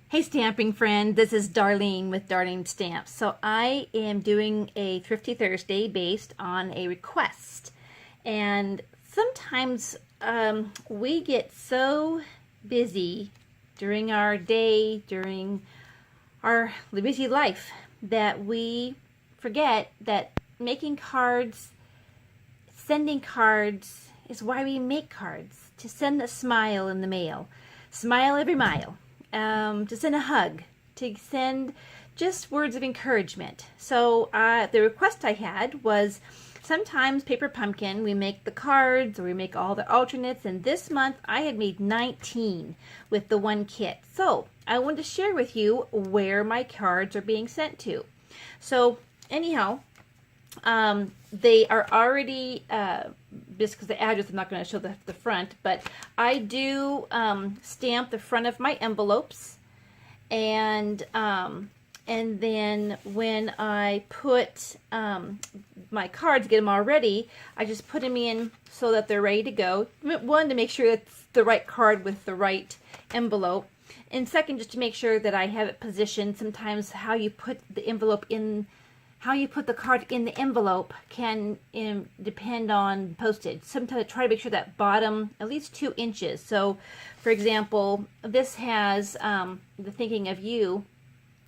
Hey stamping friend, this is Darlene with Darling Stamps. So I am doing a Thrifty Thursday based on a request. And sometimes we get so busy during our day, during our busy life, that we forget that making cards, sending cards is why we make cards. To send a smile in the mail. Smile every mile. To send a hug, to send just words of encouragement. So the request I had was sometimes Paper Pumpkin, we make the cards or we make all the alternates, and this month I had made 19 with the one kit. So I wanted to share with you where my cards are being sent to. So anyhow, they are already, just because the address, I'm not going to show the front, but I do stamp the front of my envelopes, and then when I put my cards, get them all ready, I just put them in so that they're ready to go. One, to make sure it's the right card with the right envelope, and second, just to make sure that I have it positioned. Sometimes how you put the envelope in, how you put the card in the envelope can depend on postage. Sometimes I try to make sure that bottom at least 2 inches. So, for example, this has the thinking of you,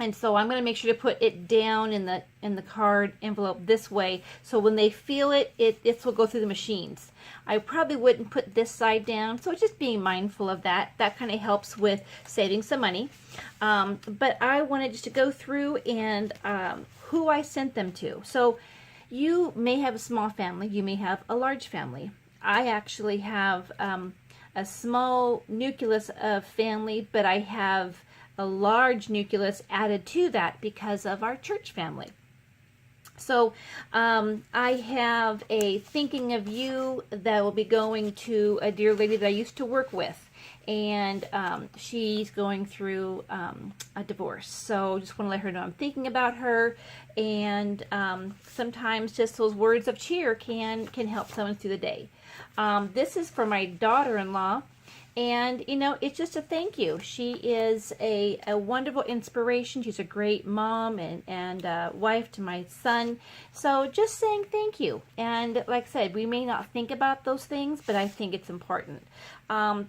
and so I'm going to make sure to put it down in the card envelope this way, so when they feel it, it will go through the machines. I probably wouldn't put this side down, so just being mindful of that. That kind of helps with saving some money. But I wanted just to go through and who I sent them to. So you may have a small family, you may have a large family. I actually have a small nucleus of family, but I have a large nucleus added to that because of our church family. So I have a thinking of you that will be going to a dear lady that I used to work with, and she's going through a divorce. So just want to let her know I'm thinking about her, and sometimes just those words of cheer can help someone through the day. This is for my daughter-in-law. And, you know, it's just a thank you. She is a wonderful inspiration. She's a great mom and wife to my son. So just saying thank you. And like I said, we may not think about those things, but I think it's important.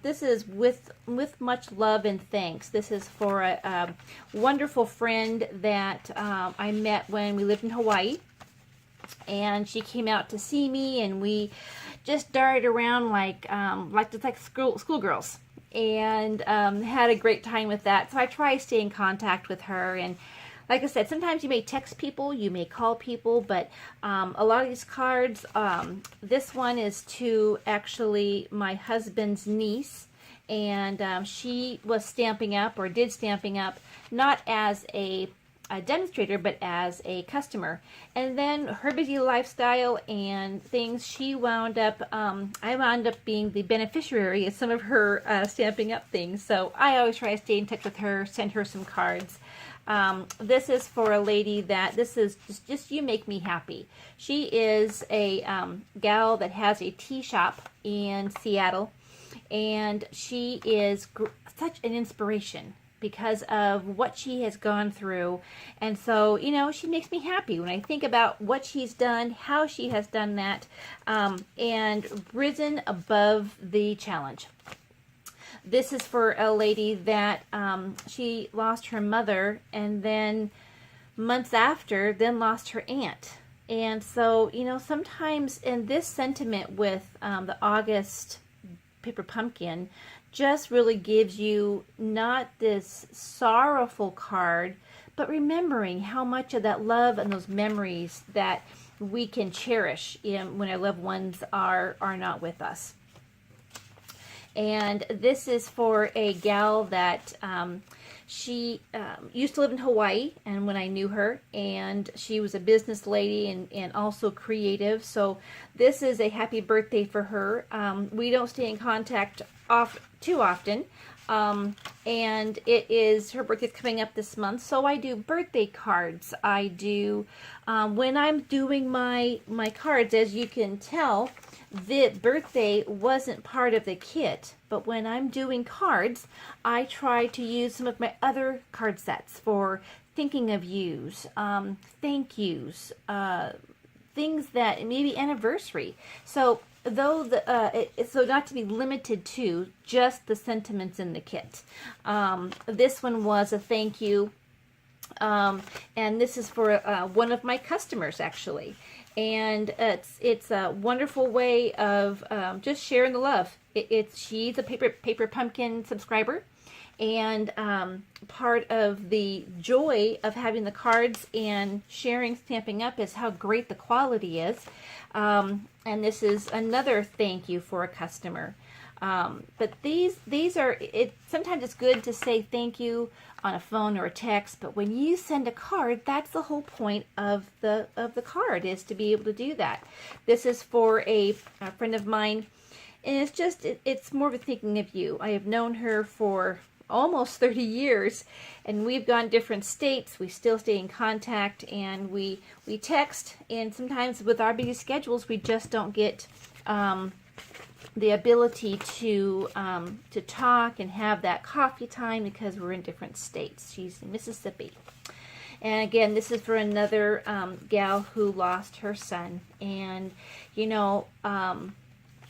This is with much love and thanks. This is for a wonderful friend that I met when we lived in Hawaii. And she came out to see me, and we just darted around like schoolgirls, and had a great time with that. So I try to stay in contact with her, and like I said, sometimes you may text people, you may call people, but a lot of these cards, this one is to actually my husband's niece, and she was stamping up, or did stamping up, not as a demonstrator, but as a customer. And then her busy lifestyle and things, she wound up, I wound up being the beneficiary of some of her stamping up things. So I always try to stay in touch with her, send her some cards. This is for a lady that, this is just you make me happy. She is a gal that has a tea shop in Seattle, and she is such an inspiration because of what she has gone through. And so, you know, she makes me happy when I think about what she's done, how she has done that, and risen above the challenge. This is for a lady that she lost her mother, and then months after, then lost her aunt. And so, you know, sometimes in this sentiment with the August Paper Pumpkin, just really gives you not this sorrowful card, but remembering how much of that love and those memories that we can cherish when our loved ones are not with us. And this is for a gal that she used to live in Hawaii, and when I knew her, and she was a business lady and also creative. So this is a happy birthday for her. We don't stay in contact too often, and it is, her birthday's coming up this month, so I do birthday cards. I do, when I'm doing my cards, as you can tell, the birthday wasn't part of the kit, but when I'm doing cards, I try to use some of my other card sets for thinking of yous, thank yous, things that maybe anniversary. So though so not to be limited to just the sentiments in the kit. This one was a thank you, and this is for one of my customers actually, and it's a wonderful way of just sharing the love. She's a paper pumpkin subscriber. And part of the joy of having the cards and sharing Stamping Up is how great the quality is. And this is another thank you for a customer. But these are, sometimes it's good to say thank you on a phone or a text, but when you send a card, that's the whole point of the card, is to be able to do that. This is for a friend of mine, and it's just, it's more of a thinking of you. I have known her for almost 30 years, and we've gone different states. We still stay in contact, and we text, and sometimes with our busy schedules we just don't get the ability to talk and have that coffee time because we're in different states. She's in Mississippi. And again, this is for another gal who lost her son. And you know,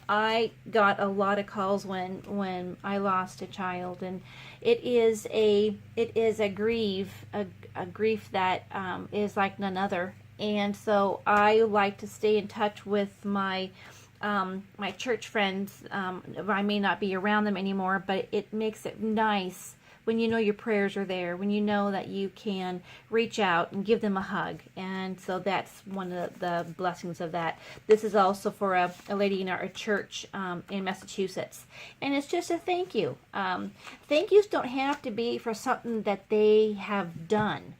I got a lot of calls when I lost a child, and it is a grief that is like none other. And so I like to stay in touch with my my church friends. I may not be around them anymore, but it makes it nice when you know your prayers are there, when you know that you can reach out and give them a hug. And so that's one of the blessings of that. This is also for a lady in our church in Massachusetts. And it's just a thank you. Thank yous don't have to be for something that they have done.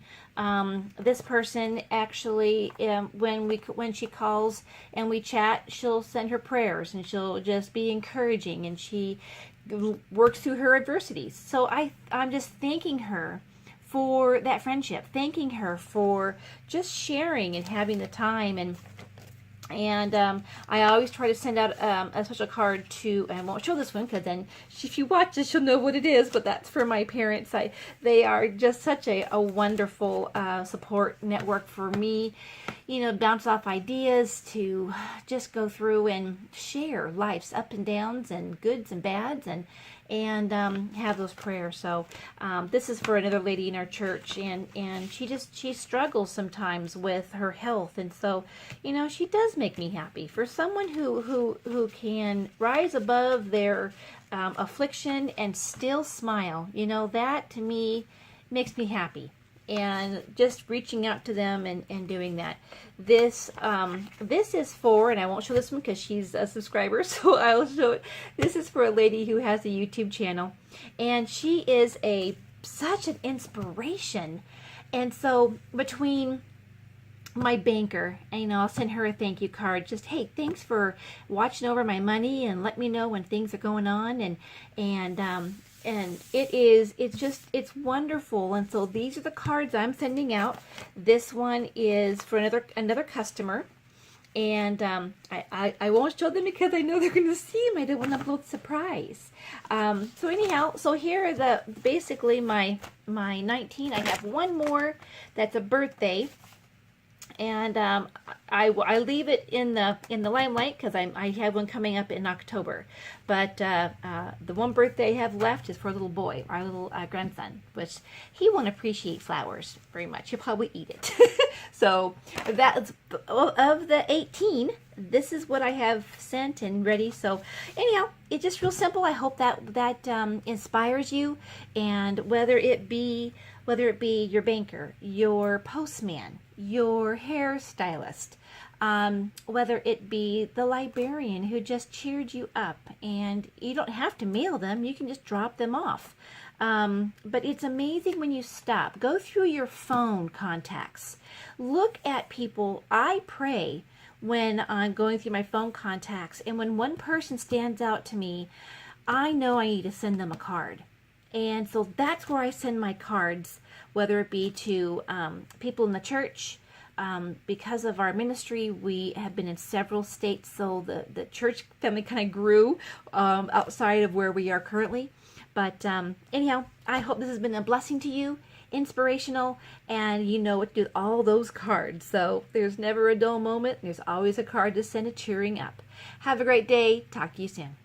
This person actually, when she calls and we chat, she'll send her prayers, and she'll just be encouraging, and she works through her adversities. So I'm just thanking her for that friendship, thanking her for just sharing and having the time. And I always try to send out a special card to, and I won't show this one because then if you watch this, you'll know what it is, but that's for my parents. They are just such a wonderful support network for me, you know, bounce off ideas, to just go through and share life's up and downs and goods and bads, and have those prayers. So this is for another lady in our church, and she struggles sometimes with her health, and so, you know, she does make me happy. For someone who can rise above their affliction and still smile, you know, that to me makes me happy. And just reaching out to them and doing that. This is for, and I won't show this one because she's a subscriber, so I'll show it. This is for a lady who has a YouTube channel, and she is such an inspiration. And so between my banker, and you know, I'll send her a thank you card, just, hey, thanks for watching over my money and let me know when things are going on, and it's wonderful. And so these are the cards I'm sending out. This one is for another customer, and I won't show them because I know they're going to see them. I don't want to blow the surprise. So anyhow, so here are basically my 19. I have one more that's a birthday. And I leave it in the limelight because I have one coming up in October. But the one birthday I have left is for a little boy, our little grandson, which he won't appreciate flowers very much. He'll probably eat it. So that's of the 18. This is what I have sent and ready. So anyhow, it's just real simple. I hope that inspires you, and whether it be your banker, your postman, your hairstylist, whether it be the librarian who just cheered you up, and you don't have to mail them, you can just drop them off. But it's amazing when you stop, go through your phone contacts, look at people. I pray when I'm going through my phone contacts, and when one person stands out to me, I know I need to send them a card. And so that's where I send my cards, whether it be to people in the church, Because of our ministry, we have been in several states, so the church family kind of grew outside of where we are currently. But anyhow, I hope this has been a blessing to you, inspirational, and you know what to do with all those cards. So there's never a dull moment. There's always a card to send a cheering up. Have a great day. Talk to you soon.